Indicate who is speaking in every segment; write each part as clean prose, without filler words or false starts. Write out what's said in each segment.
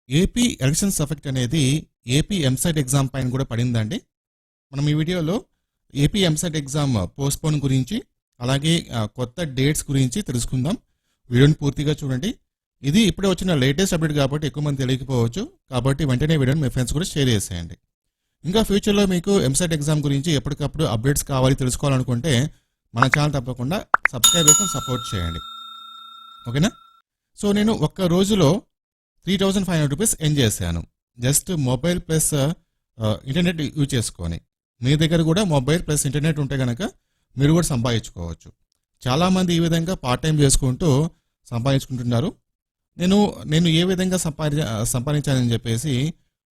Speaker 1: AP elections effect అనేది AP EAMCET exam పైన కూడా పడిందండి. మనం ఈ వీడియోలో ఏపీ ఎంసెట్ ఎగ్జామ్ పోస్ట్పోన్ గురించి అలాగే కొత్త డేట్స్ గురించి తెలుసుకుందాం. వీడియోని పూర్తిగా చూడండి. ఇది ఇప్పుడే వచ్చిన లేటెస్ట్ అప్డేట్ కాబట్టి ఎక్కువ మంది తెలియకపోవచ్చు. కాబట్టి వెంటనే వీడియోని మీ ఫ్రెండ్స్ కూడా షేర్ చేసేయండి. ఇంకా ఫ్యూచర్లో మీకు ఎంసెట్ ఎగ్జామ్ గురించి ఎప్పటికప్పుడు అప్డేట్స్ కావాలి తెలుసుకోవాలనుకుంటే మన ఛానల్ తప్పకుండా సబ్స్క్రైబ్ చేసుకొని సపోర్ట్ చేయండి. ఓకేనా? సో నేను ఒక్క రోజులో 3,500 రూపీస్ ఎర్న్ చేశాను. Just mobile plus internet use చేసుకొని. మీ దగ్గర కూడా మొబైల్ ప్లస్ ఇంటర్నెట్ ఉంటే కనుక మీరు కూడా సంపాదించుకోవచ్చు. చాలామంది ఈ విధంగా పార్ట్ టైం చేసుకుంటూ సంపాదించుకుంటున్నారు. నేను ఏ విధంగా సంపాదించానని చెప్పేసి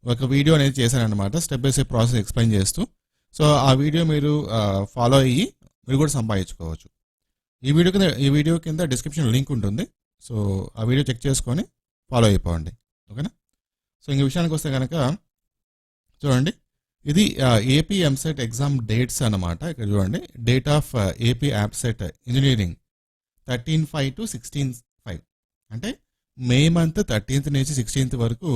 Speaker 1: ఒక వీడియో అనేది చేశాను అనమాట. Step by step process explain చేస్తూ. సో ఆ వీడియో మీరు ఫాలో అయ్యి మీరు కూడా సంపాదించుకోవచ్చు. ఈ వీడియో కింద డిస్క్రిప్షన్ లింక్ ఉంటుంది. సో ఆ వీడియో చెక్ చేసుకొని ఫాలో అయిపోండి. ఓకేనా? సో ఇంక విషయానికి వస్తే కనుక చూడండి, ఇది ఏపీ ఎంసెట్ ఎగ్జామ్ డేట్స్ అన్నమాట. ఇక్కడ చూడండి, date of AP యాప్సెట్ engineering 13/5 to 16/5 అంటే మే మంత్ 13th నుంచి 16th వరకు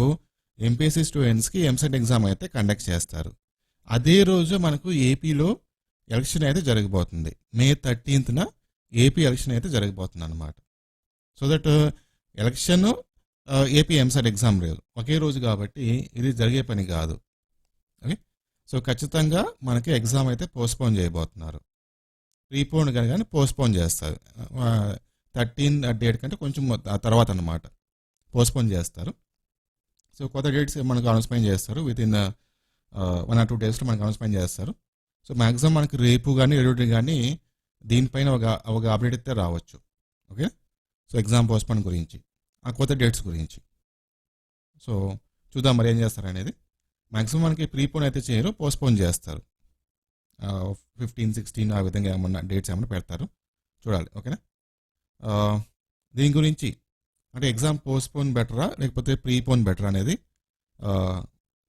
Speaker 1: ఎంపీఎస్సీ స్టూడెంట్స్కి ఎంసెట్ ఎగ్జామ్ అయితే కండక్ట్ చేస్తారు. అదే రోజు మనకు ఏపీలో ఎలక్షన్ అయితే జరగబోతుంది. మే 13th ఏపీ ఎలక్షన్ అయితే జరగబోతుంది అనమాట. So that election AP EAMCET exam లేదు, ఒకే రోజు కాబట్టి ఇది జరిగే పని కాదు. ఓకే, సో ఖచ్చితంగా మనకి ఎగ్జామ్ అయితే పోస్ట్పోన్ చేయబోతున్నారు. ప్రీపోన్ కానీ పోస్ట్పోన్ చేస్తారు. 13 డేట్ కంటే కొంచెం తర్వాత అన్నమాట పోస్ట్పోన్ చేస్తారు. సో కొత్త డేట్స్ మనకు అనౌన్స్మెంట్ చేస్తారు. విత్ ఇన్ 1 or 2 daysలో మనకు అనౌన్స్మెంట్ చేస్తారు. సో మ్యాక్సిమం మనకి రేపు కానీ ఎల్లుండి కానీ దీనిపైన ఒక అప్డేట్ అయితే రావచ్చు. ఓకే, సో ఎగ్జామ్ పోస్ట్పోన్ గురించి, ఆ కొత్త డేట్స్ గురించి. సో చూద్దాం మరి ఏం చేస్తారు అనేది. మ్యాక్సిమం మనకి ప్రీపోన్ అయితే చేయరు, పోస్ట్పోన్ చేస్తారు. 15, 16 ఆ విధంగా ఏమన్నా డేట్స్ ఏమన్నా పెడతారు, చూడాలి. ఓకేనా? దీని గురించి అంటే ఎగ్జామ్ పోస్ట్పోన్ బెటరా లేకపోతే ప్రీపోన్ బెటరా అనేది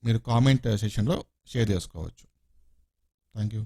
Speaker 1: మీరు కామెంట్ సెషన్లో షేర్ చేసుకోవచ్చు. Thank you.